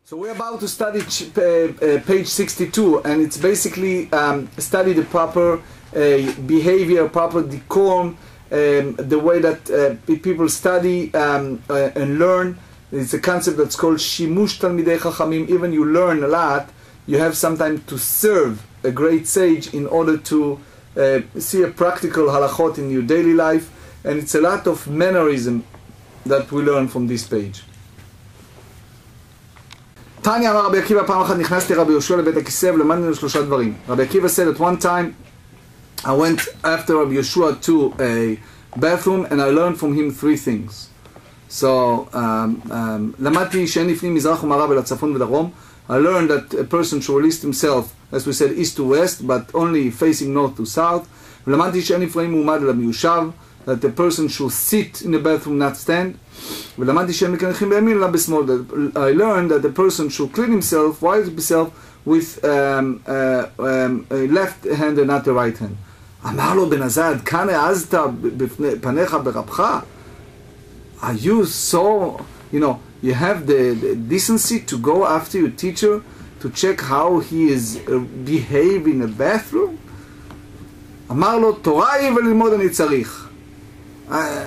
So we're about to study page 62, and it's basically study the proper behavior, proper decorum, the way that people study and learn. It's a concept that's called Shimush Talmidei Chachamim. Even you learn a lot, you have sometimes to serve a great sage in order to see a practical halachot in your daily life, and it's a lot of mannerism that we learn from this page. Tanya אמר רבי עקיבא, פעם אחת נכנסתי רבי יהושע לבית הכיסא ולמדנו שלושה דברים. Rabbi Akiva said at one time I went after Rabbi Yeshua to a bathroom and I learned from him three things. So למדתי שאין לפנים מזרח ומערב אלא צפון ודרום. I learned that a person should release himself, as we said, east to west, but only facing north to south. ולמדתי שאין לפנים מעומד אלא מיושב, that the person should sit in the bathroom, not stand. ולמדתי שאין מקנחים בימין אלא בשמאל. I learned that the person should clean himself, wipe himself with left hand and not the right hand. אמר לו בן עזד, כאן העזת פניך ברבך? Are you so, you have the decency to go after your teacher to check how he is behaving in the bathroom? אמר לו, תורה היא וללמוד אני צריך.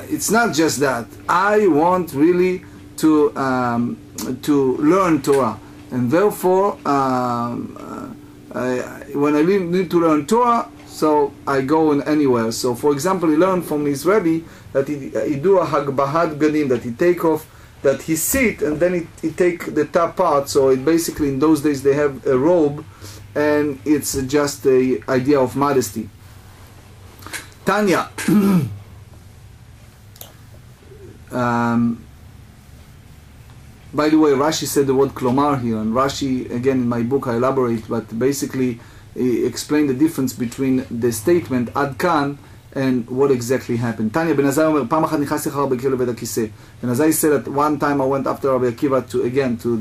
It's not just that. I want really to learn Torah, and therefore when I need to learn Torah, so I go in anywhere. So for example, he learned from his Rebbe that he do a hagbahat gadim, that he take off, that he sit and then he take the top part. So it basically, in those days they have a robe, and it's just the idea of modesty. Tanya. By the way, Rashi said the word klomar here, and Rashi, again in my book I elaborate, but basically he explained the difference between the statement ad kan and what exactly happened. Tanya ben Azai אומר, פעם אחת נכנסתי אחר רבי עקיבא לבית הכיסא. Ben Azai said that one time I went after Rabbi Akiva to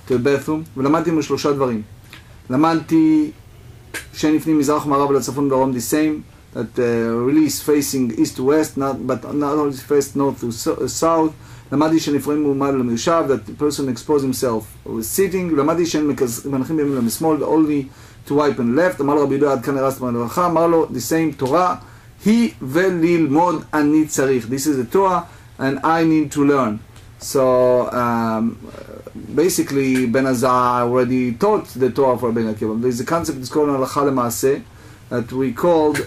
the bathroom, ולמדתי ממנו שלושה דברים. למדתי שאין לפנים מזרח ומערב אלא צפון ודרום, the same, that release facing east to west, but not only face north to south. למדתי שנפרעים מעומד למיושב, that the person exposes himself with sitting. למדתי שאין מנחים בימין ומשמאל, only to wipe and left. אמר לו רבי דוד, עד כאן הרסת ברכה. אמר לו, the same Torah, היא וללמוד אני צריך. This is the Torah, and I need to learn. So basically, Ben Azai already taught the Torah for Ben Akiva. There is a concept that's called הלכה למעשה, that we called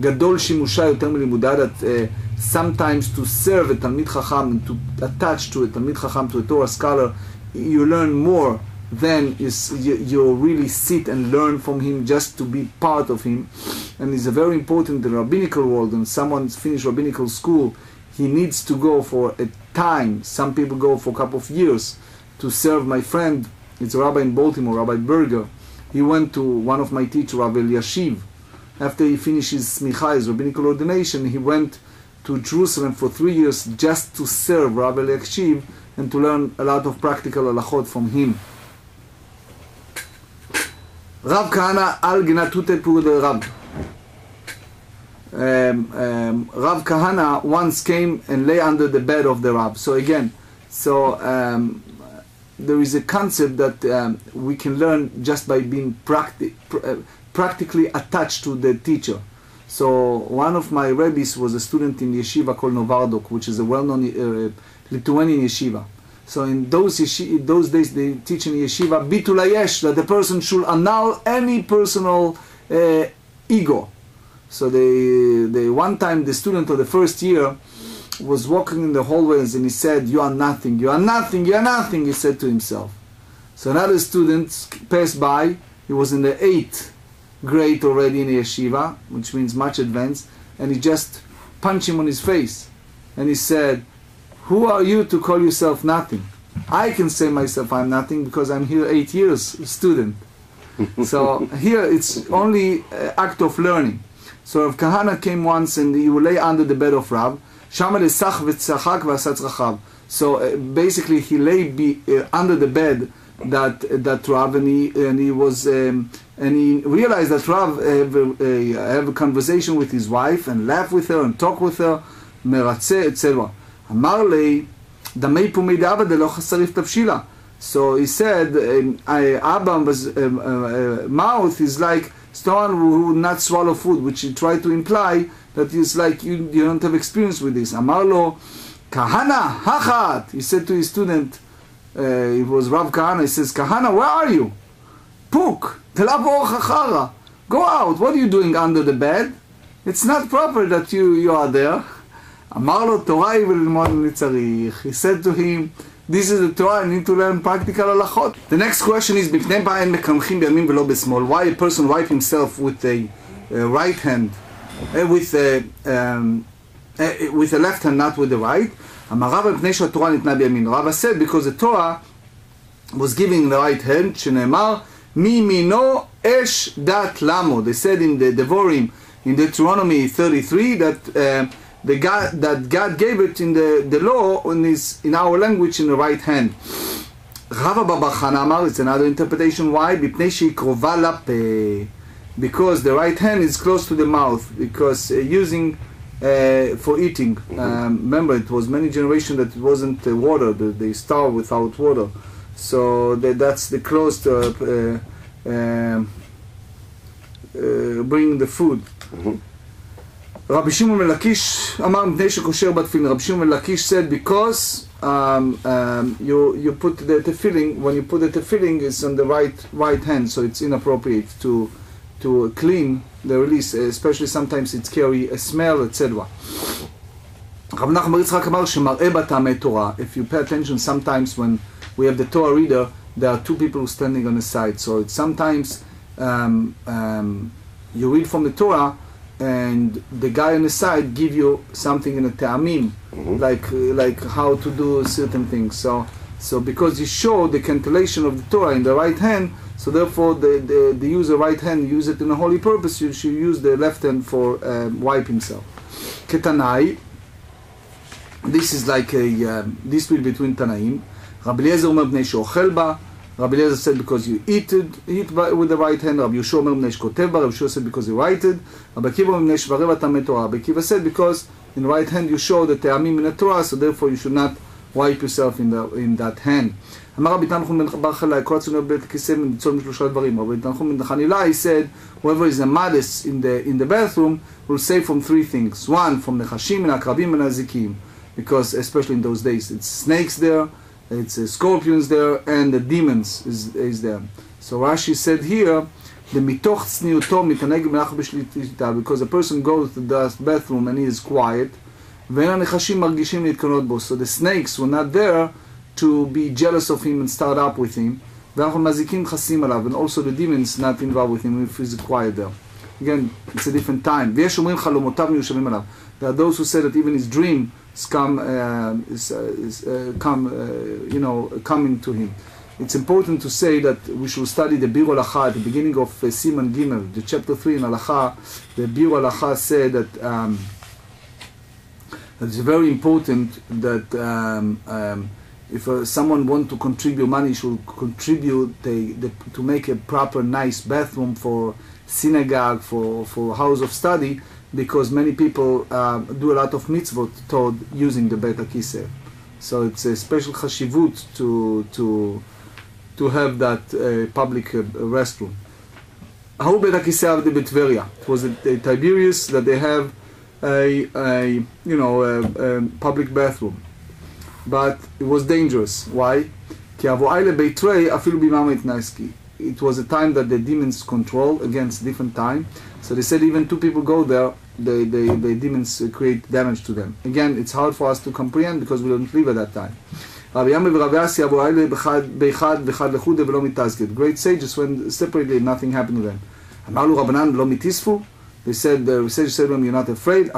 gadol shimusha yoter melimuda, that sometimes to serve a Talmid Chacham and to attach to a Talmid Chacham, to a Torah scholar, you learn more than you really sit and learn from him just to be part of him. And it's a very important in the rabbinical world. When someone's finished rabbinical school, he needs to go for a time. Some people go for a couple of years to serve. My friend, it's a rabbi in Baltimore, Rabbi Berger. He went to one of my teachers, Rabbi Yashiv. After he finished his smicha, his rabbinical ordination, he went to Jerusalem for 3 years just to serve Rabbi Yashiv and to learn a lot of practical halachot from him. Rav Kahana al gnatute purud Rab. Rav Kahana once came and lay under the bed of the Rab. So again, there is a concept that we can learn just by being practically attached to the teacher. So one of my rabbis was a student in yeshiva called Novardok, which is a well-known Lithuanian yeshiva. So in those days they teach in yeshiva bitul hayesh, that the person should annul any personal ego. So they one time the student of the first year was walking in the hallways and he said, "You are nothing, you are nothing, you are nothing," he said to himself. So another student passed by. He was in the 8th grade already in the yeshiva, which means much advanced, and he just punched him on his face. And he said, "Who are you to call yourself nothing? I can say myself I'm nothing because I'm here 8 years student." So here it's only an act of learning. So Rav Kahana came once and he would lay under the bed of Rav. So basically he lay under the bed that Rav, and he realized that Rav have a conversation with his wife and laugh with her and talk with her, מרצה, etc. אמר לי, דמי פומי דאבא דלא חסריף תבשילה. So he said, Abba's mouth is like someone who would not swallow food, which he tried to imply that it's like you don't have experience with this. Amarlo, Kahana, hachat. He said to his student, it was Rav Kahana, he says, Kahana, where are you? Puk, telavo chachara. Go out, what are you doing under the bed? It's not proper that you are there. Amarlo, Torah v'lilmod nitzarich. He said to him, this is the Torah, I need to learn practical halachot. The next question is, why a person wipe himself with a right hand, with the left hand, not with the right? Rava said, because the Torah was giving the right hand, שנאמר, מימינו אש דת למו. They said in the Devorim, in Deuteronomy 33, that God gave it in the law in our language in the right hand. Rava bar Chana Amar, it's another interpretation. Why? Because the right hand is close to the mouth, because using for eating. Remember, it was many generations that it wasn't water, they starved without water. So that's the close to bringing the food. Rabbi Shimon ben Lakish Amar Mipnei shekosher batfilin. Rabbi Shimon ben Lakish said, because you put the tefillin, when you put the tefillin, it's on the right hand, so it's inappropriate to clean the release, especially sometimes it's carry a smell, etc. Rav Nachman bar Yitzchak Amar shemar'eh b'tamei Torah. If you pay attention, sometimes when we have the Torah reader, there are two people standing on the side. So it's sometimes you read from the Torah, and the guy on the side give you something in a ta'amim, like how to do certain things. So because you show the cantillation of the Torah in the right hand, so therefore the user right hand use it in a holy purpose. You should use the left hand for wipe himself. Ketanai. This is like a dispute between Tanaim. Rabbi Eliezer Omer b'nei she'ochel ba. Rabbi Eliezer said because you eat with the right hand. Rabbi Yehoshua Omer b'nei she'kotev ba. Rabbi Yehoshua said because you write it. Rabbi Akiva Omer b'nei she'vareh b'tamei Torah. Rabbi Akiva said because in the right hand you show the te'amim in the Torah, so therefore you should not wipe yourself in that hand. אמר רבי תנחום בן ברכות, כל הצונא בבית הכיסא ניצול משלושה דברים. רבי תנחום בן חנילה, he said, whoever is a modest in the bathroom will save from three things. One, from נחשים, מן העקרבים, מן הזיקים. Because especially in those days, it's snakes there, it's scorpions there, and the demons is there. So Rashi said here, the mitoch tzniuto mitaneg melach b'shlita, because a person goes to the bathroom and he is quiet, ואין הנחשים מרגישים להתקנות בו. So the snakes were not there to be jealous of him and start up with him. ואנחנו מזיקים חסים עליו, and also the demons not involved with him if he's quiet there. Again, it's a different time. ויש אומרים חלומותיו מיושבים עליו. There are those who say that even his dream coming to him. It's important to say that we should study the Bir Halacha at the beginning of Siman Gimel, the chapter 3 in Halacha. The Bir Halacha said that it's very important that if someone wants to contribute money, he should contribute to make a proper, nice bathroom for synagogue, for house of study, because many people do a lot of mitzvot toward using the Beit HaKiseh. So it's a special chashivut to have that public restroom. How Beit HaKiseh avdi b'Tveria? It was at Tiberias that they have a public bathroom, but it was dangerous. Why? It was a time that the demons control against different time. So they said even two people go there, the demons create damage to them. Again, it's hard for us to comprehend because we don't live at that time. Great sages went separately, nothing happened to them. They said, the sage said to them, you're not afraid.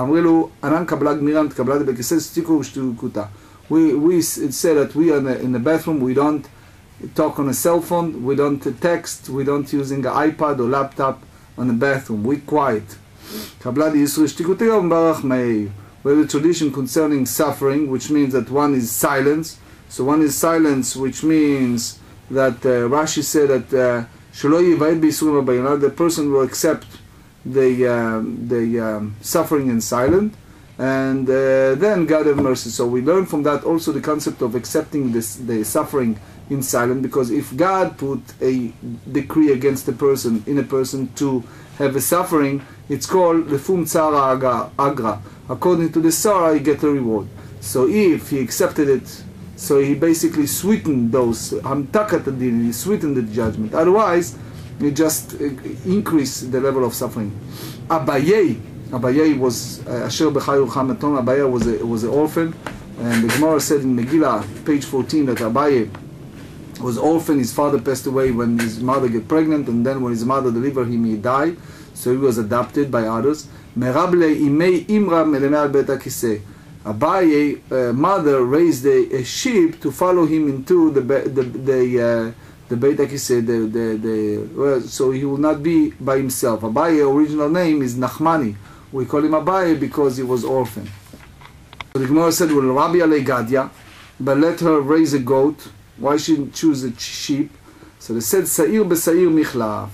We say that we are in the bathroom, we don't talk on a cell phone, we don't text, we don't using an iPad or laptop on the bathroom, we quiet. We have a tradition concerning suffering, which means that one is silence. So one is silence, which means that Rashi said that the person will accept the suffering in silence, and then God have mercy. So we learn from that also the concept of accepting the suffering in silence, because if God put a decree against a person, in a person to have a suffering, it's called lefum tzara agra. According to the tzara, he get a reward. So if he accepted it, so he basically sweetened those, he sweetened the judgment. Otherwise, he just increased the level of suffering. Abaye was asher b'chayu chamaton. Abaye was an orphan, and the Gemarah said in Megillah, page 14, that Abaye was orphan. His father passed away when his mother got pregnant, and then when his mother delivered him, he died. So he was adopted by others. Merable imei imra melemei bet hakiseh. Abaye mother raised a sheep to follow him into the Beit HaKiseh, so he will not be by himself. Abaye's original name is Nachmani. We call him Abaye because he was orphan. So the Gemara said, well, Rabbi alei Gadya, but let her raise a goat. Why she didn't choose a sheep? So they said, Sa'ir b'Sa'ir michlaf,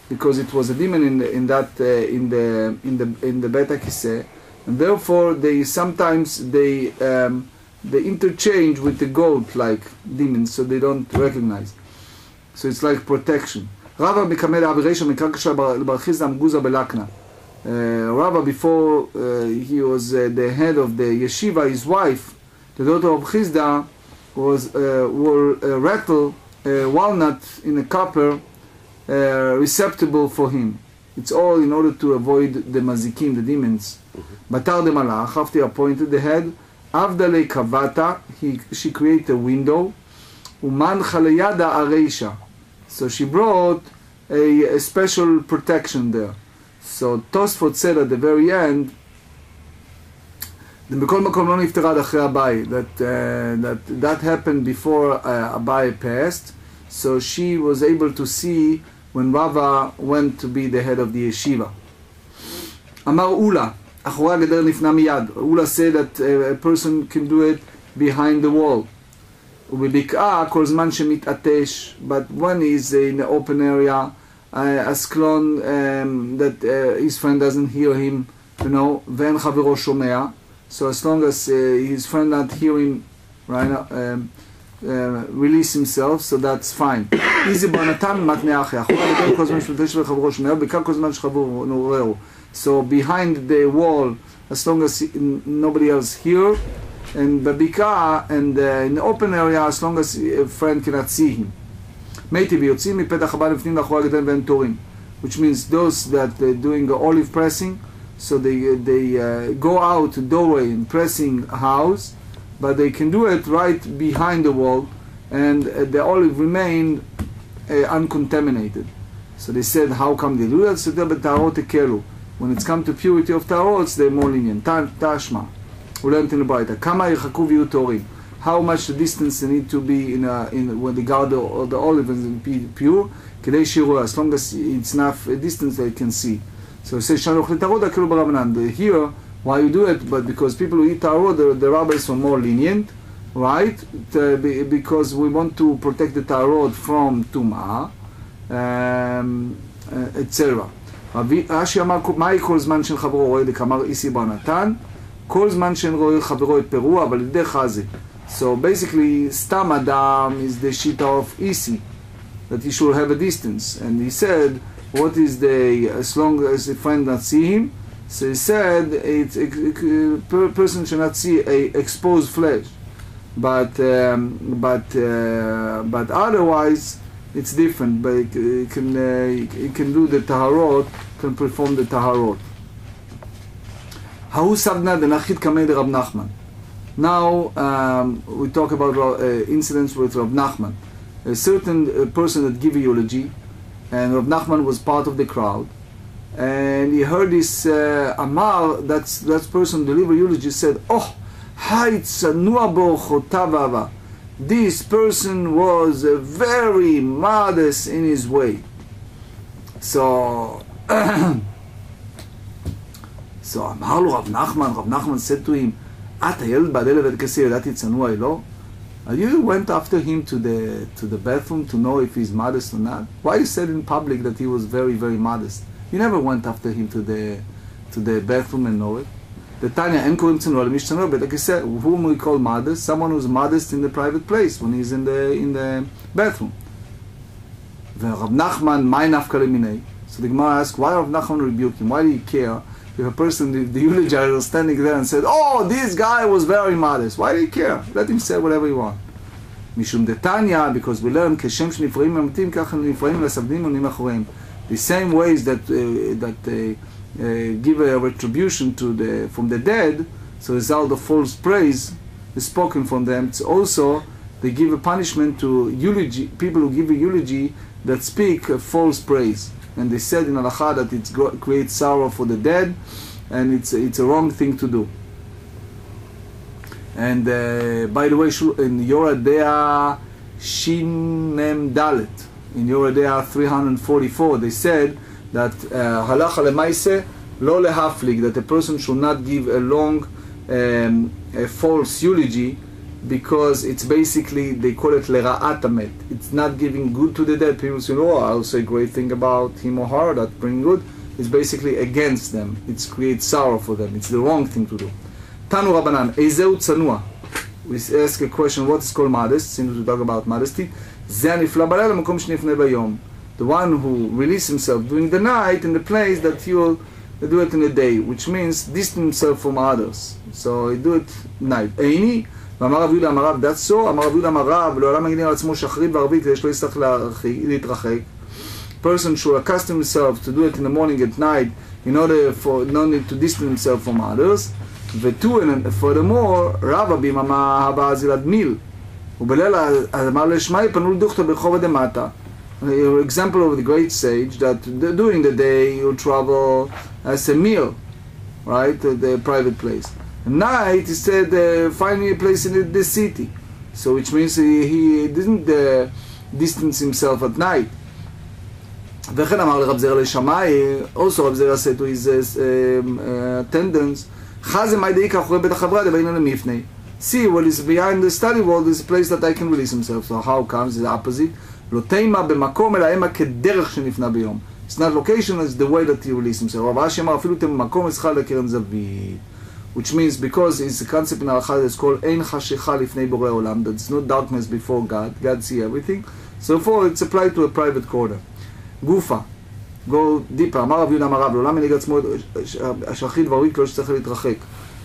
because it was a demon in the Beit HaKiseh, and therefore they sometimes they interchange with the goat like demons, so they don't recognize. So it's like protection. Rava Mekamel Abiresha Mekakasha Barchiza Mguza Belakna. Rava, before he was the head of the yeshiva, his wife, the daughter of Chizda, wore a rattle, walnut in a copper, receptacle for him. It's all in order to avoid the mazikim, the demons. Batar de Malach, after he appointed the head, Avdale Kavata, she created a window. Uman Chalayada Areisha. So she brought a special protection there. So Tosefta said at the very end, that happened before Abaye passed. So she was able to see when Rava went to be the head of the yeshiva. Amar Ula, Achora Geder Nifna Miyad. Ula said that a person can do it behind the wall. ובבקעה כל זמן שמתעטש, but when he's in the open area, asklon, that his friend doesn't hear him, ואין חברו שומע, so as long as his friend not hear him, right, release himself, so that's fine. איזי בנתן מתנה אחי, אחורה לדבר כל זמן שמתעטש וחברו שומע, בעיקר כל זמן שחברו נוררו. So behind the wall, as long as nobody else hear, and babika, and in the open area, as long as a friend cannot see him. Which means those that doing the olive pressing, so they go out the doorway and pressing a house, but they can do it right behind the wall, and the olive remain uncontaminated. So they said, how come they do that? So when it's come to purity of tarots, they're more lenient. Tashma. How much the distance they need to be in when they guard the olive and be pure, as long as it's enough distance they can see. So it says here, why you do it? But because people who eat tarot, the rabbis are more lenient, right? Because we want to protect the tarot from tumah, etc. רש"י אמר, מהי כל זמן שאין חברו רואה דקאמר איסי בר נתן? כל זמן שאין רואה חברו את פירוע, אבל לידי חזה. So basically, סתם אדם is the shita of isi, that he should have a distance. And he said, what is as long as a friend not see him? So he said, it's a person should not see a exposed flesh. But otherwise, it's different. But he can do the taharot, can perform the taharot. Hahu sabna denachit kamei de Rab Nachman. Now we talk about incidents with Rab Nachman. A certain person that gave a eulogy, and Rab Nachman was part of the crowd, and he heard this Amar, that person deliver eulogy, said, "Oh, this person was very modest in his way." So Amar lo Rab Nachman said to him, you went after him to the bathroom to know if he's modest or not? Why you said in public that he was very, very modest? You never went after him to the bathroom and know it. The Tanya, en korim tzanua l'mish tzanua, but like I said, whom we call modest? Someone who's modest in the private place, when he's in the bathroom. Rav Nachman, my nafka leminei. So the Gemarah asks, why Rav Nachman rebuke him? Why do you care if a person, the eulogizer, was standing there and said, oh, this guy was very modest? Why do you care? Let him say whatever he wants. Mishum detanya, because we learn, כשם שנפרעים ממתים, ככה נפרעים לסבדים עונים אחריהם. The same ways that give a retribution from the dead, so result of false praise is spoken from them. It's also, they give a punishment to eulogy, people who give a eulogy that speak false praise. And they said in Halakha that it creates sorrow for the dead, and it's a wrong thing to do. And by the way, in Yoradea Shin Mem Dalet, in Yoradea 344, they said that Halacha Lemaise Lo Lehaflik, that a person should not give a long a false eulogy, because it's basically, they call it Lera'at Amet. It's not giving good to the dead. People say, oh, I'll say a great thing about him or her, that bring good. It's basically against them. It creates sorrow for them. It's the wrong thing to do. Tanu Rabbanan, Ezeu Tzanua. We ask a question, what is called modest? Since we talk about modesty. The one who releases himself during the night in the place that he will do it in the day, which means distance himself from others. So he do it night. Eini, ואמר רב יהודה אמר רב, that's so, אמר רב יהודה אמר רב, לעולם מגנים על עצמו שחרית וערבית כדי שלא יצטרך להתרחק. Person should accustom himself to do it in the morning at night in order for no need to distance himself from others. and furthermore, רב אבים אמר הבא זילת מיל. ובליל אמר לשמאי פנו לדוכתא ברחוב דמטה. An example of the great sage that during the day you travel as a meal, right, to the private place. At night he said find me a place in the city, so which means he didn't distance himself at night. וכן אמר לרב זרע לשמאי, also רב זרע said to his attendants, חזה מאי דאיקה אחורי בית החברה דבעינן למפני. See, what is behind the study world is a place that I can release himself. So how comes the opposite? לא תימה במקום אלא המה כדרך שנפנה ביום. It's not location, it's the way that he released himself. רב אשי אמר אפילו תימה במקום אצלך לקרן זווית. Which means, because it's a concept in Alakha that's called אין חשיכה לפני בורא עולם, there's no darkness before God, God see everything. So therefore it's applied to a private corner. גופה, go deeper, אמר רב יהודה אמר רב, לעולם מנהיג עצמו השחרית והרבית לא שצריך להתרחק.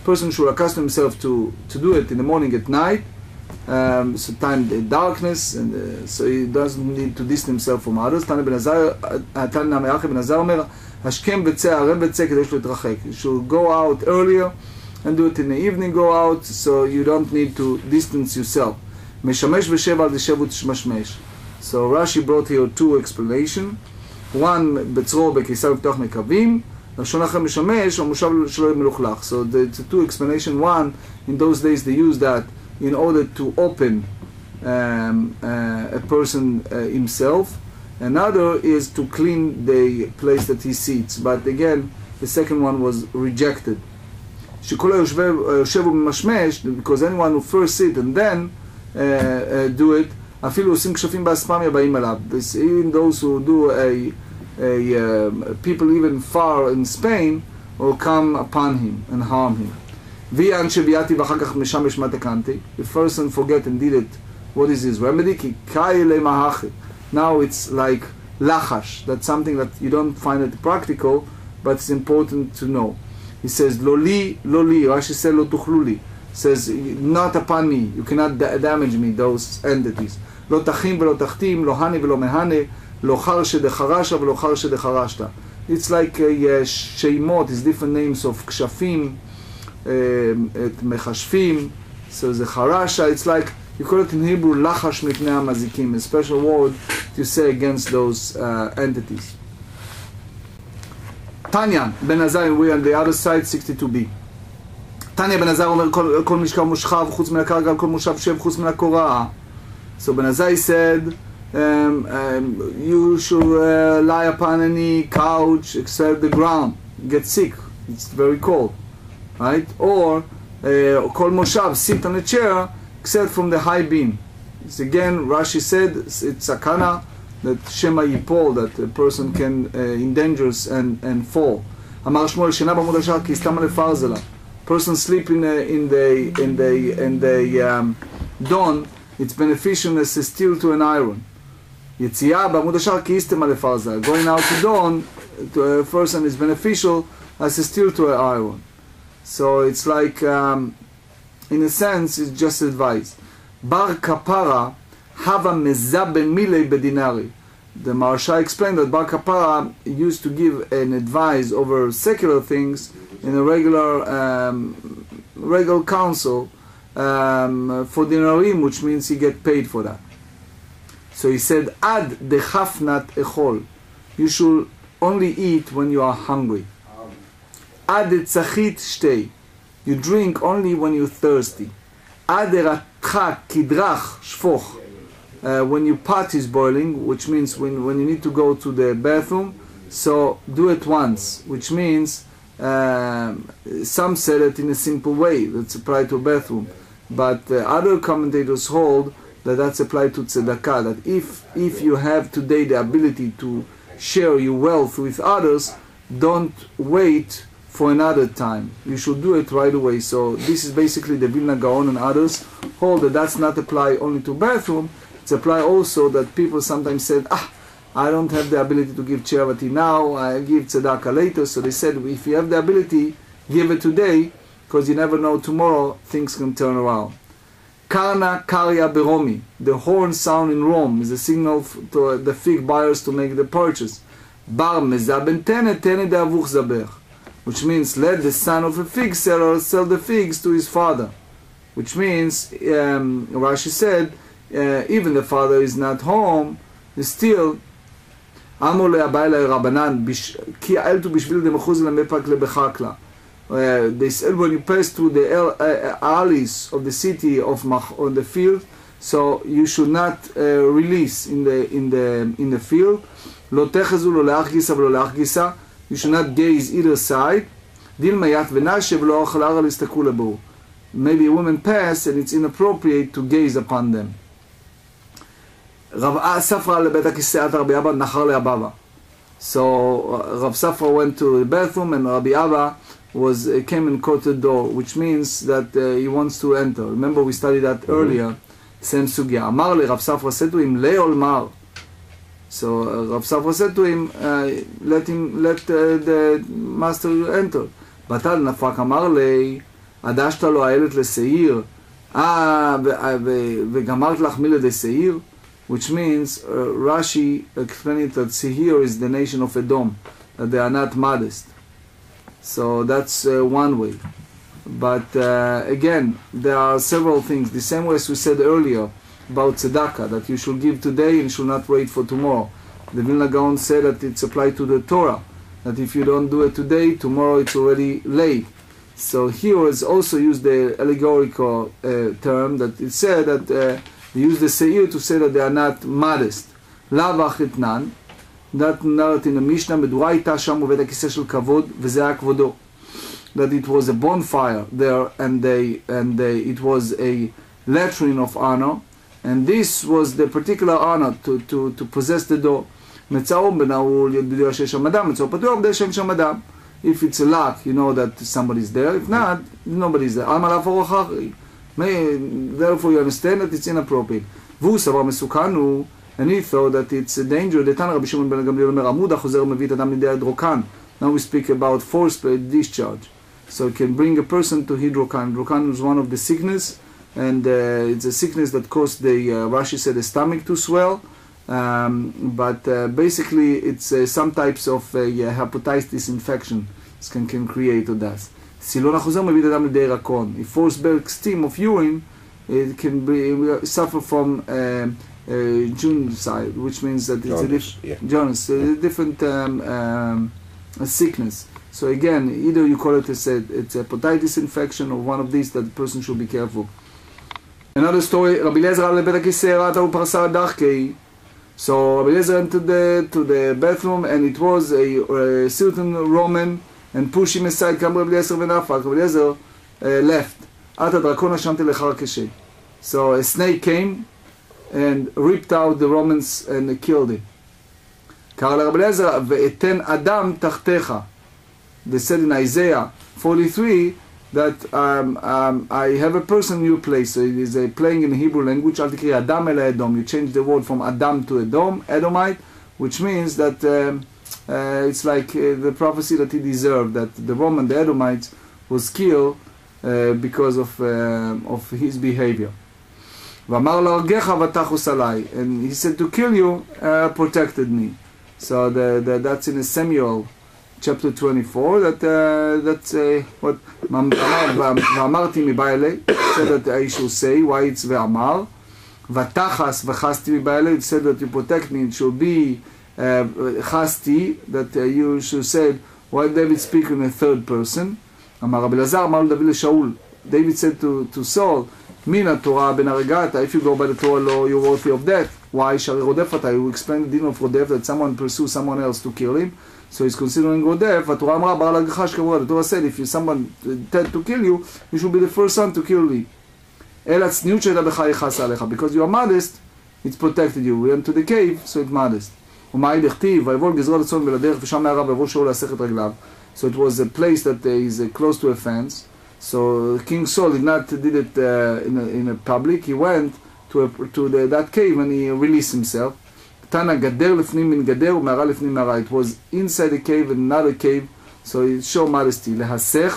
Person should accustom himself to do it in the morning at night, so time the darkness, and so he doesn't need to distance himself from others. תנא בן עזר, תנא מאחי בן עזר אומר, השכם בצע, הרם בצע כדי שלא יתרחק. You should go out earlier and do it in the evening, go out, so you don't need to distance yourself. משמש ושב על דשב ותשמשמש. So Rashi brought here two explanations. One, בצרו בקיסר ופתוח מקווים, לשון אחר משמש, או מושב שלא יהיה מלוכלך. So the two explanations. One, in those days they used that in order to open a person himself. Another is to clean the place that he sits. But again, the second one was rejected. שכל היושב וממשמש, because anyone who first sit and then do it, אפילו עושים כשפים באספמיה באים אליו. Even those who do people even far in Spain will come upon him and harm him. ויען שביאתי ואחר כך משמש מה תקנתי. If person forget and did it, what is his remedy? כי קאי למהכי. Now it's like lachash. That's something that you don't find it practical, but it's important to know. He says, lo li, Rashi said, lo tuchlu li. Says, not upon me, you cannot damage me, those entities. Lo tachim velo tachtim, lo hani velo mehane, lo charshe de charasha velo charshe de charashta. It's like sheimot, it's different names of kshafim, mechashfim, so the charasha, it's like, you call it in Hebrew, lachash mipnei hamazikim, a special word to say against those entities. Tanya ben Azar, we on the other side, 62b. Tanya ben Azar אומר, כל משכב מושכב חוץ מן הקרקע, כל מושב שב חוץ מן הקורה. So Ben Azai said, you should lie upon any couch except the ground. Get sick, it's very cold, right? Or כל מושב, sit on a chair except from the high beam. It's again, Rashi said, it's sakana, that Shema yipol, that a person can endangers and fall. אמר שמואל, שינה בעמוד השער כי סתם לפרזלה. Person sleep in the dawn, it's beneficial as a steel to an iron. יציאה בעמוד השער כי איסתם על לפרזה. Going out to dawn to a person is beneficial as a steel to an iron. So it's like, in a sense, it's just advice. Bar kapara hava mezabel milei bedinari. The Maharsha explained that Bar Kapara used to give an advice over secular things in a regular council for dinarim, which means he get paid for that. So he said, Ad dechafnat echol. You should only eat when you are hungry. Ad tzachit shtei. You drink only when you're thirsty. Ad eratcha kidrach shfoch. When your pot is boiling, which means when you need to go to the bathroom, so do it once, which means some said it in a simple way, that's applied to a bathroom, but other commentators hold that that's applied to tzedakah, that if you have today the ability to share your wealth with others, don't wait for another time. You should do it right away. So this is basically the Vilna Gaon and others hold that that's not apply only to bathroom. It's apply also that people sometimes said, I don't have the ability to give charity now, I give tzedakah later. So they said, if you have the ability, give it today, because you never know tomorrow things can turn around. Karna karya beromi. The horn sound in Rome is a signal to the fig buyers to make the purchase. Bar mezaben tene tene de avuch zabech. Which means, let the son of a fig seller sell the figs to his father. Which means, Rashi said, even the father is not home, still, אמרו לאביי לרבנן, כי אילתו בשביל דמחוז למפק לבחקלה. They said when you pass through the alleys of the city on the field, so you should not release in the field. לא תחזו לא לאח גיסה ולא לאח גיסה. You should not gaze either side. דילמה ית ונשה ולא אוכל הרע להסתכלו לבו. Maybe a woman pass and it's inappropriate to gaze upon them. Rav Safra לבית הכיסא את רבי אבא נחר לאבא. So Rav Safra went to the bathroom and Rabbi Abba came and caught the door, which means that he wants to enter. Remember we studied that earlier, same sugya. Amar le Rav Safra said to him, Leol mar. So Rav Safra said to him, let the master enter. Batal nafak amar le, adashta lo האלת לשעיר, וגמרת להחמיא לידי שעיר. Which means, Rashi explained that Seir is the nation of Edom, that they are not modest. So that's one way. But again, there are several things. The same way as we said earlier about tzedakah, that you should give today and should not wait for tomorrow. The Vilna Gaon said that it's applied to the Torah, that if you don't do it today, tomorrow it's already late. So here is also used the allegorical term that it said that they use the seir to say that they are not modest. Lava chitnan, that narrative in the Mishnah, מדורה הייתה שם ובית הכיסא של כבוד, וזה היה כבודו. That it was a bonfire there, and it was a latrine of honor, and this was the particular honor to possess the door. מצאו בנעול יודע שיש שם אדם, מצאו פתוח בדי שם שם אדם. If it's a lock, you know that somebody's there. If not, nobody's there. על מלאף אורח אחרי. Therefore you understand that it's inappropriate. והוא סבר מסוכן הוא, and he thought that it's a danger. דתן רבי שמעון בן גמליאל אומר, עמודה חוזר ומביא את אדם לידי הדרוקן. Now we speak about forced discharge. So it can bring a person to hydrokan. Hydrokan is one of the sickness, and it's a sickness that caused the, Rashi said, the stomach to swell. But basically it's some types of hepatitis infection can create of that. סילון החוזר מביא את אדם לידי רקון. If forced back steam of urine, it can suffer from junocide, which means that it's a different sickness. So again, either you call it it's a hepatitis infection or one of these, that the person should be careful. Another story, Rabbi Eliezer עלה לבית הכיסא ראתה ופרסה דחקי. So Rabbi Eliezer entered to the bathroom, and it was a certain Roman, and pushed him aside. Come Rabbi Eliezer ונפק. Rabbi Eliezer left. עד הדרקון השמתי לאחר קשה. So a snake came and ripped out the Romans and killed him. קרא לרבי אליעזר, ואתן אדם תחתיך. They said in Isaiah 43 that I have a person in your place. So it is playing in the Hebrew language. Al tikri Adam el Edom. You change the word from Adam to Edom, Edomite, which means that it's like the prophecy that he deserved, that the Roman, the Edomites, was killed because of his behavior. ואמר להרגך ותחוס עליי, and he said to kill you, protected me. So that's in Samuel chapter 24, that's what ואמרתי מבא אלי, said that I should say, why it's ואמר, ותחס וחסתי מבא אלי, it said that you protect me, it should be חסתי, that you should say, why David speak in a third person. אמר רבי אלעזר, אמר לדוד לשאול, David said to Saul, מן התורה בן הרגעת, if you go by the Torah law, you're worthy of death. Why? שהרי רודף אתה, you explain the din of רודף, that someone pursues someone else to kill him, so he's considering רודף, התורה אמרה, בא להרגך שכבוד, the Torah said, if someone intend to kill you, you should be the first one to kill me. אלא הצניעות שהייתה בך יכעס עליך, because you are modest, it's protected you. We went to the cave, so it's modest. ומאי דכתיב, ויבול גזרו לצאן ולדרך, ושם מהרב ויבול שאול להסך את רגליו. So it was a place that is close to a fence. So King Saul did it in a public. He went to that cave and he released himself. Tana gader lefnim min gader u'mara lefnim mara. It was inside the cave and not a cave. So it showed modesty. Lehasech,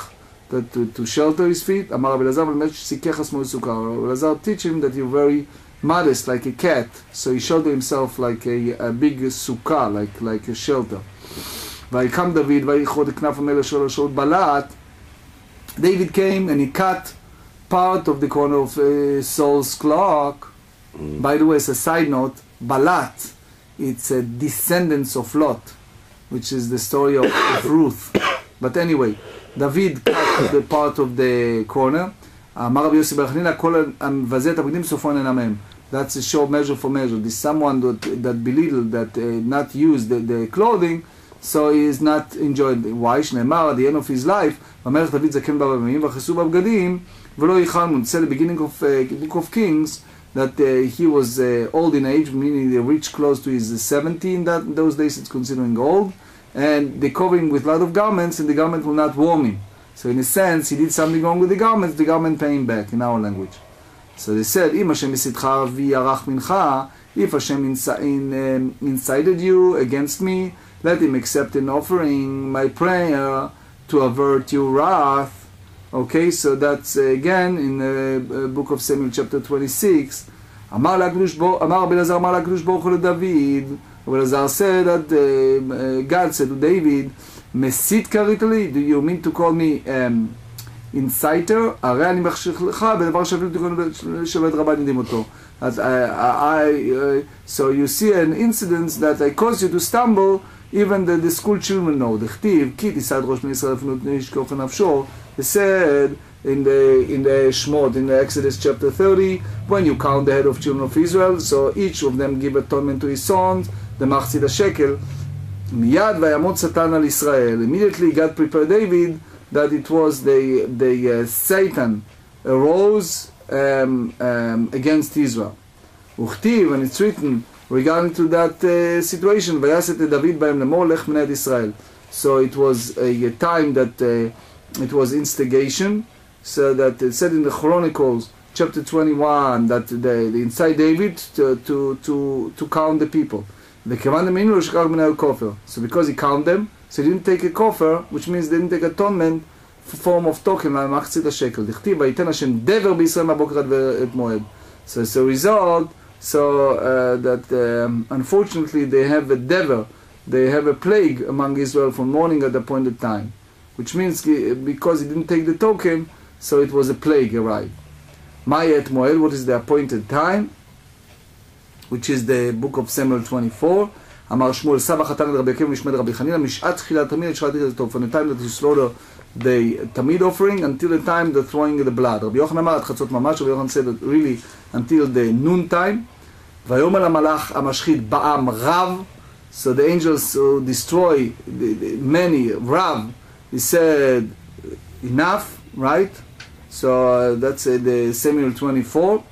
to shelter his feet. Amar Rabbi Elazar v'lemesh sikech asmo yisukar. Rabbi Elazar teach him that you're very modest, like a cat. So he sheltered himself like a big sukkah, like a shelter. ויקם דוד ויכרות כנף המלך שלו לשאול בלעת. David came and he cut part of the corner of Saul's cloak. By the way, as a side note, Balat, it's a descendants of Lot, which is the story of Ruth. But anyway, David cut the part of the corner. אמר רבי יוסי ברכנינה, כל המבזה את הבגדים סופו אינם הם. That's a short measure for measure. This someone that belittled, that not used the clothing, so he is not enjoyed. Why? שנאמר, at the end of his life, המלך דוד זקן ברבמים, וחסו בבגדים, ולא יחלמו. It's the beginning of Book of Kings, that he was old in age, meaning he reached close to his 70 in those days, it's considering old, and they cover him with a lot of garments, and the garment will not warm him. So in a sense, he did something wrong with the garment pay him back, in our language. So they said, אם השם יסיתך וירח ממך, if Hashem incited you against me, let him accept an offering, my prayer, to avert your wrath. Okay, so that's again in the book of Samuel chapter 26. אמר רבי אלעזר אמר לקדוש ברוך הוא לדוד. רבי אלעזר said that God said to David, מסית קראת לי? Do you mean to call me inciter? הרי אני מחשיך לך בדבר שאפילו תיקון שבת רבה נדים אותו. So you see an incident that I caused you to stumble. Even the school children know. דכתיב, כי תיסד ראש מישראל לפנות נשקוף ונפשו. He said in the Shemot, in the Exodus chapter 30, when you count the head of children of Israel, so each of them give atonement to his sons, the מחצית השקל. מיד ויעמוד שטן על ישראל. Immediately God prepared David that it was the Satan arose against Israel. וכתיב, and it's written, regarding to that situation, ויסת דוד בהם לאמור לך מנהד ישראל. So it was a time that it was instigation, so that it said in the Chronicles chapter 21 that they incite David to count the people. So because he counted them, so he didn't take a kofar, which means they didn't take atonement form of token, מחצית השקל. דכתיב ויתן השם דבר בישראל מהבוקר עד מועד. So as a result, that unfortunately they have a devil, they have a plague among Israel from morning at the appointed time, which means because he didn't take the token, so it was a plague arrived. Ma'at Moed, what is the appointed time? Which is the book of Samuel 24. אמר שמואל סבא חתן לרבי עקיבא משמד רבי חנינא משעת תחילת תמיד שעת תחילת, from the time that you slaughter the tamid offering until the time the throwing of the blood. רבי יוחנן אמר עד חצות ממש, רבי יוחנן said that really until the noon time. ויאמר המלאך המשחית בעם רב, so the angels who destroy many רב, he said enough, right? So that's the Samuel 24.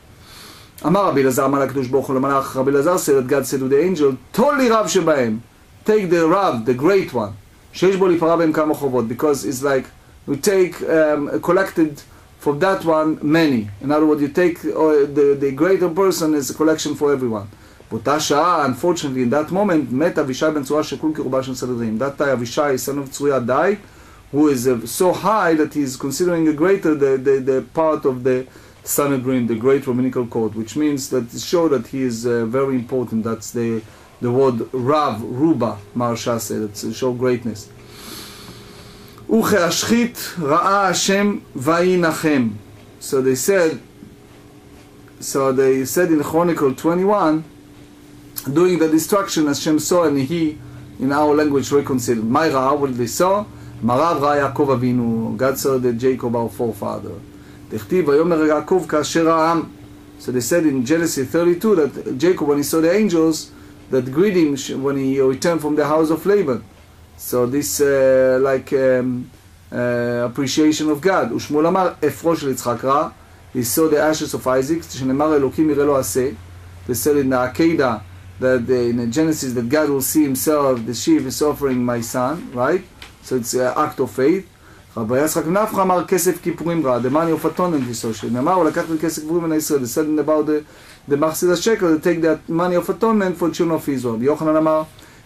אמר רבי אלעזר אמר לקדוש ברוך הוא למלאך, רבי אלעזר said that God said to the angel, טול לי רב שבהם, take the רב, the great one, שיש בו לפרע בהם כמה חובות, because it's like we take collected from that one many. In other words, you take the greater person as a collection for everyone. באותה שעה, unfortunately, in that moment, מת אבישי בן צרויה שכול כרובה של סדר זרעים. That time, Avishai, son of Tzruya, died, who is so high that he is considering a greater the part of the Sanhedrin, the great rabbinical court, which means that it shows that he is very important. That's the word Rav, Ruba, Maharsha said, it's to show greatness. וכהשחית ראה השם וינחם. So they said in Chronicle 21, during the destruction, Hashem saw and he, in our language, reconciled. My Ra, what they saw? Marav Ra Yaakov Avinu. God saw that Jacob, our forefather. Dechtiv Vayomer Yaakov Kasher Ha'am. So they said in Genesis 32 that Jacob, when he saw the angels, that greet him when he returned from the house of Laban. So this appreciation of God. ושמואל אמר, אפרו של יצחק רע. He saw the ashes of Isaac. שנאמר אלוקים יראה לו עשה. They said in the Akedah, that in the Genesis, that God will see himself, the sheaf is offering my son, right? So it's an act of faith. רבי יצחק נפחא אמר כסף כיפורים רע, the money of atonement he saw. שנאמר, הוא לקח את כסף כיפורים מן ישראל. They said about the מחצית השקל, they take that money of atonement for children of Israel. יוחנן אמר,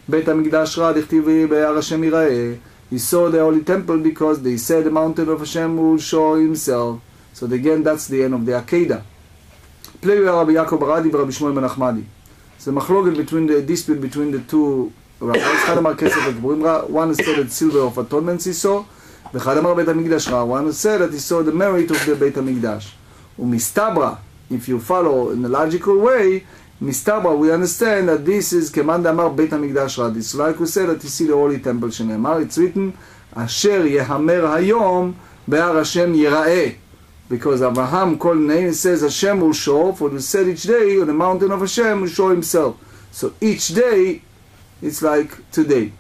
בית המקדש רע, דכתיב בהר השם ייראה. He saw the holy temple because they said the mountain of Hashem will show himself. So again, that's the end of the Akedah. Play with Rabbi Yaakov Baradi and Rabbi Shmuel ben Achmadi. So the machloket between the dispute between the two rabbis. One said that silver of atonement he saw. One said that he saw the merit of the Beit HaMikdash. Umistabra, if you follow in a logical way, Mistabra, we understand that this is Keman Damar Beit HaMikdash Radis. Like we said that you see the holy temple Shenemar, it's written, Asher Yehamer Hayom Be'ar Hashem Yira'eh. Because Abraham called name, it says Hashem will show, for the said each day on the mountain of Hashem will show himself. So each day, it's like today.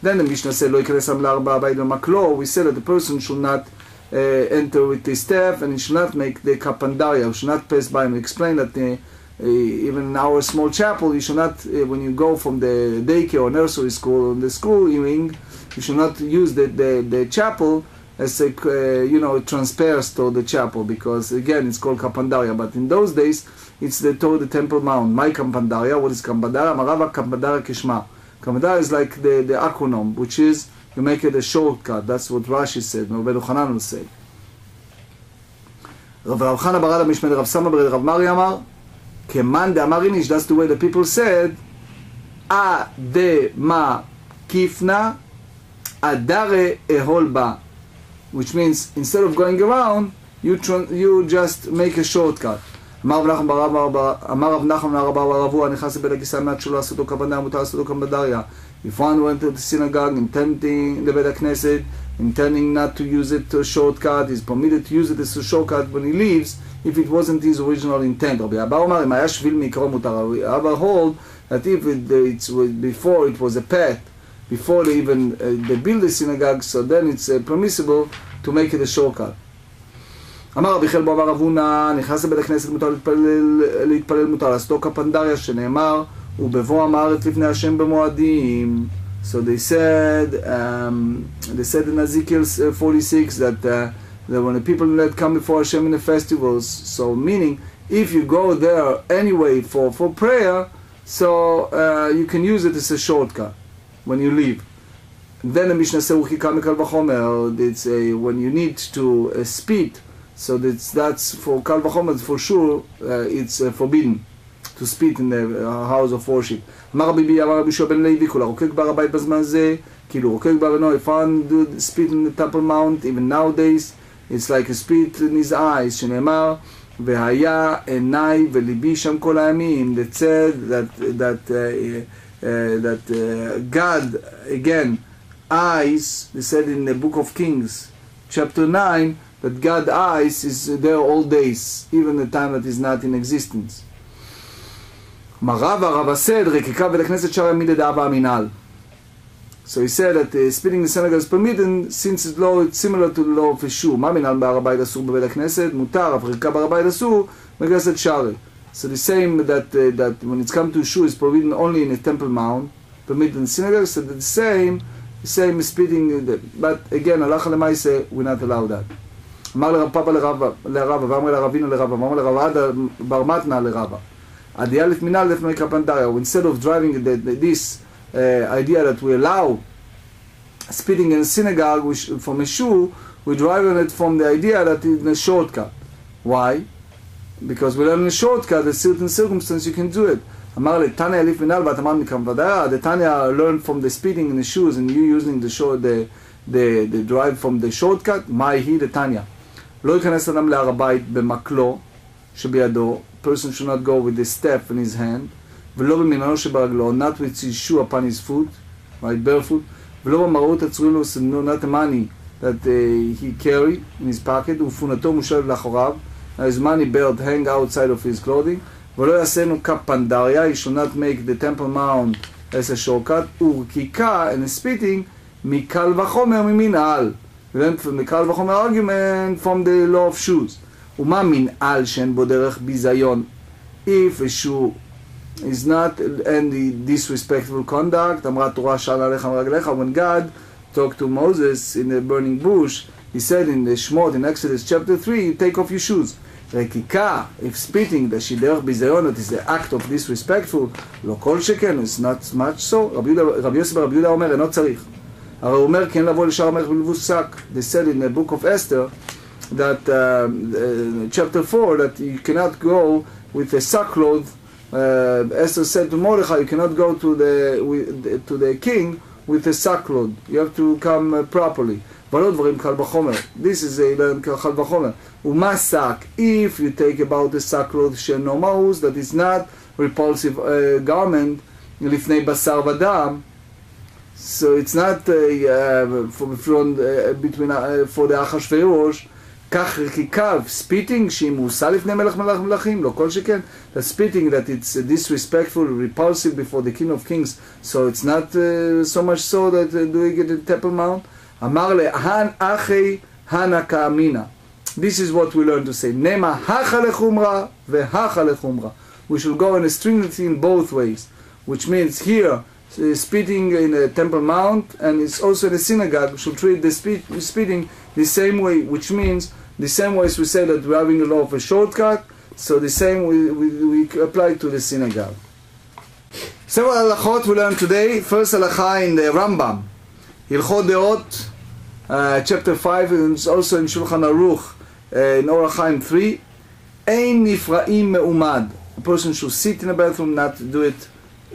Then the Mishnah said, Lo yikres am la'arba bayit maklo. We said that the person should not enter with his staff, and he should not make the kapandaria, should not pass by. And we explained that even in our small chapel, you should not, when you go from the daycare or nursery school or the school evening, you should not use the chapel as a, it transfers to the chapel, because again it's called Kapandaria, but in those days it's the Temple Mount. My Kapandaria, what is Kapandaria? Marava Kapandaria Kishma. Kapandaria is like the acronym, which is you make it a shortcut. That's what Rashi said, Rabbi Yochanan will say. Rav Chana Barada Mishmed Rav Sama Bered Rav Mari Amar Keman de Amarinish. That's the way the people said. A de ma kifna adare eholba. Which means instead of going around, you just make a shortcut. If one went to the synagogue intending the Beit Knesset, intending not to use it to a shortcut, he's permitted to use it as a shortcut when he leaves, if it wasn't his original intent. We hold that if before it was a path, before they build the synagogue, so then it's permissible to make it a shortcut. אמר רבי חלבו אמר אבונה, נכנס לבית הכנסת מותר להתפלל מותר לעשותו כפנדריה שנאמר ובבוא הארץ לפני השם במועדים. So they said in Ezekiel 46 that when the people that come before Hashem in the festivals, so meaning if you go there anyway for prayer, so you can use it as a shortcut when you leave. Then the Mishnah says, it's when you need to spit, so that's for Kal Vachomer, for sure, it's forbidden to spit in the house of worship. If one do spit in the Temple Mount, even nowadays, it's like a spit in his eyes. שנאמר, והיה עיניי וליבי שם כל הימים. That said that God, again, eyes, they said in the book of Kings, chapter 9, that God's eyes is there all days, even the time that is not in existence. Marava said, Rekika Beit Knesset Shar Amidah Da'ava Aminal. So he said that spitting the synagogue is permitted since it's similar to the law of Yeshua. Ma minal בהר הבית אסור בבית הכנסת, מותר, אף רקיקה בהר הבית אסור, בכנסת שערי. So the same that when it's come to Yeshua is forbidden only in a temple mount, permitted in synagogue, so the same same spitting, but again, halacha lemaaseh, we're not allowed that. אמר לרב פאפה לרבא, ואמר לרבינו לרבא, ואמר לרב עדה בר מתנה לרבא. הדעה לפמינא לפני קפנדריה. Instead of driving this idea that we allow spitting in a synagogue from a shul, we're driving it from the idea that it's a shortcut. Why? Because we learn in a shortcut, in certain circumstances you can do it. אמר לתניא אליף מנהל והתאמן מקפנדריה. The Tanya learned from the spitting in the shoes and you using the drive from the shortcut. מהי היא לתניא? לא ייכנס אדם להר הבית במקלו שבידו, person should not go with the staff in his hand, ולא במנענו שברגלו, not with his shoe upon his foot, right, barefoot, ולא במראות הצרולוס, not the money that he carry in his pocket, ופונתו מושלת לאחוריו, his money belt hang outside of his clothing, ולא יעשינו קפנדריה, he should not make the temple mount as a shortcut, ורקיקה, and spitting, מקל וחומר ממנהל. We learned from the Kal Vachomer argument from the law of shoes. ומה מנהל שאין בו דרך ביזיון? If a shoe is not any disrespectful conduct, אמרה תורה שאל עליך מרגליך, when God talked to Moses in the burning bush, he said in the Shemot, in Exodus chapter 3, you take off your shoes. רקיקה, if spitting, שהיא דרך ביזיון, that is the act of disrespectful, לא כל שכן, it's not much so. רבי יוסף ברבי יהודה אומר, אינו צריך. הרי הוא אומר, כן לבוא לשער המלך בלבוש שק. They said in the book of Esther, that chapter 4, that you cannot go with a sackcloth. Esther said to Mordechai, you cannot go to the king with a sackcloth. You have to come properly. ולא דברים קל וחומר. This is a קל וחומר. ומה שק? If you take about a sackcloth שאינו מאוס, that is not repulsive garment, לפני בשר ודם, so it's not between for the Achashverosh, כך רקיקה, spitting, שהיא מעושה לפני מלך מלכים, לא כל שכן, the spitting that it's disrespectful, repulsive before the king of kings, so it's not so much so that doing it in Temple Mount. אמר להן אחי הנה כאמינה. This is what we learn to say. נמה הכה לחומרה והכה לחומרה. We should go in a stringency in both ways, which means here, spitting in a Temple Mount, and it's also in a synagogue, we should treat the spitting the same way, which means the same way as we say that we're having a law of a shortcut, so the same we apply to the synagogue. Several halachot we learn today. First halacha in the Rambam, Hilchot Deut, chapter 5, and it's also in Shulchan Aruch, in Orach Chaim 3, Ein nifra'im me'umad. A person should sit in a bathroom, not do it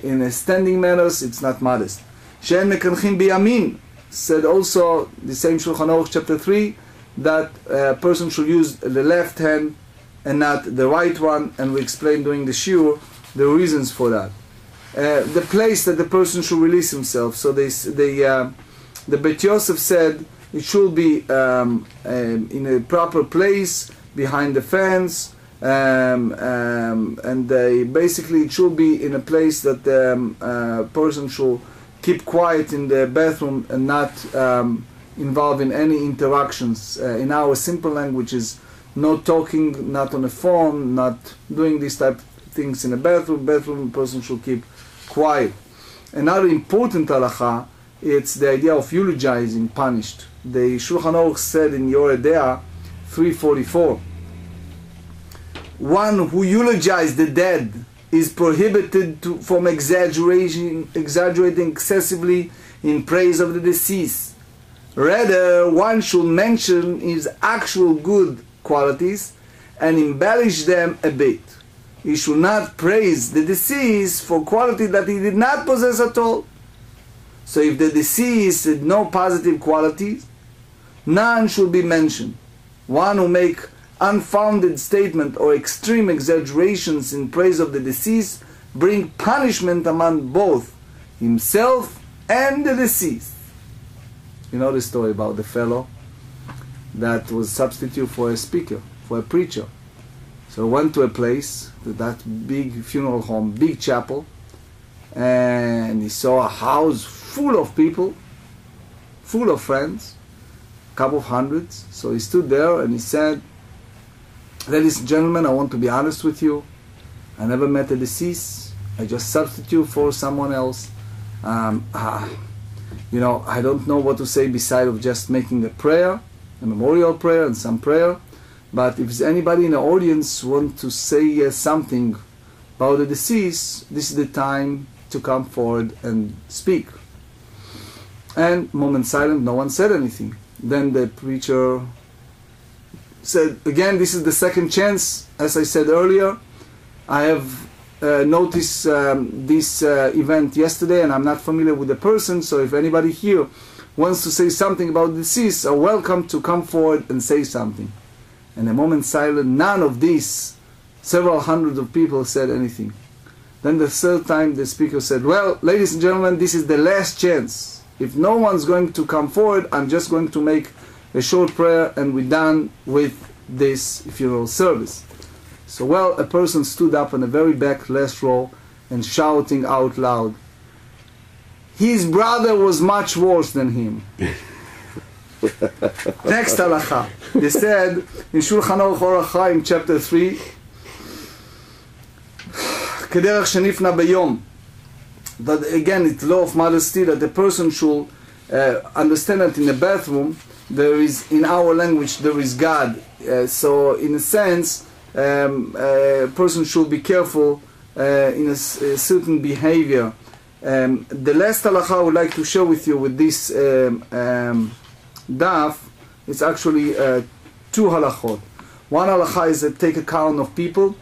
in a standing manners, it's not modest. She'en mekanchim biyamin, said also the same Shulchan Aruch chapter 3, that a person should use the left hand and not the right one, and we explained during the shiur the reasons for that. The place that the person should release himself. So the Beit Yosef said it should be in a proper place behind the fence. And basically it should be in a place that the person should keep quiet in the bathroom and not involve in any interactions. In our simple languages, no talking, not on the phone, not doing these type of things in a bathroom, person should keep quiet. Another important halacha, it's the idea of eulogizing punished. The Shulchan Aruch said in Yoreh Deah 344, one who eulogizes the dead is prohibited from exaggerating excessively in praise of the deceased. Rather, one should mention his actual good qualities and embellish them a bit. He should not praise the deceased for quality that he did not possess at all. So if the deceased had no positive qualities, none should be mentioned. One who makes unfounded statement or extreme exaggerations in praise of the deceased bring punishment among both himself and the deceased. You know the story about the fellow that was substitute for a speaker, for a preacher. So went to a place, to that big funeral home, big chapel, and he saw a house full of people, full of friends, a couple of hundreds. So he stood there and he said, ladies and gentlemen, I want to be honest with you. I never met a deceased. I just substitute for someone else. you know, I don't know what to say beside of just making a prayer, a memorial prayer and some prayer. But if there's anybody in the audience want to say something about the deceased, this is the time to come forward and speak. And moment silent, no one said anything. Then the preacher said, again, this is the second chance. As I said earlier, I have noticed this event yesterday, and I'm not familiar with the person, so if anybody here wants to say something about the deceased, are welcome to come forward and say something. And a moment silent, none of these, several hundreds of people said anything. Then the third time the speaker said, well, ladies and gentlemen, this is the last chance. If no one's going to come forward, I'm just going to make a short prayer and we're done with this funeral service. So, well, a person stood up in the very back last row and shouting out loud, his brother was much worse than him. Next halacha. They said in Shulchan Aruch Orach Chaim, chapter 3, כדרך שנפנה ביום, that again it's law of modesty that the person should understand that in the bathroom there is, in our language, there is God. So in a sense, a person should be careful in a certain behavior. The last halacha I would like to share with you with this daf is actually two halachot. One halacha is take account of people.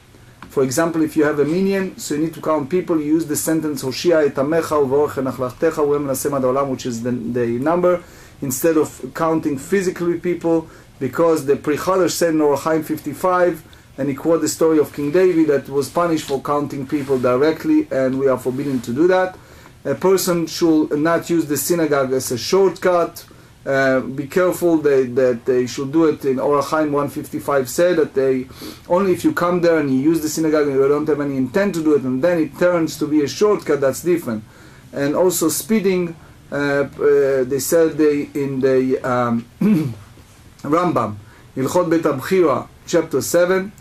For example, if you have a minyan, so you need to count people, you use the sentence Hoshia et amecha uvorach nachlachtecha uem nasem ad haolam, which is the number, instead of counting physically people, because the Pri Chadash said in Orach Chaim 55, and he quoted the story of King David that was punished for counting people directly, and we are forbidden to do that. A person should not use the synagogue as a shortcut. Be careful that they should do it. In Orach Chaim 155 said that they only if you come there and you use the synagogue and you don't have any intent to do it, and then it turns to be a shortcut, that's different. And also speeding, they said in the Rambam, Hilchot Bet Abchira, chapter 7,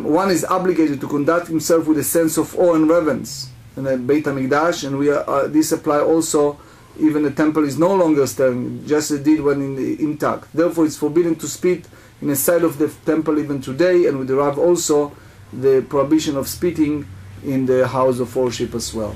one is obligated to conduct himself with a sense of awe and reverence in the Beit HaMikdash, and this apply also even the temple is no longer standing, just as it did when intact. Therefore, it's forbidden to spit in the side of the temple even today, and we derive also the prohibition of spitting in the house of worship as well.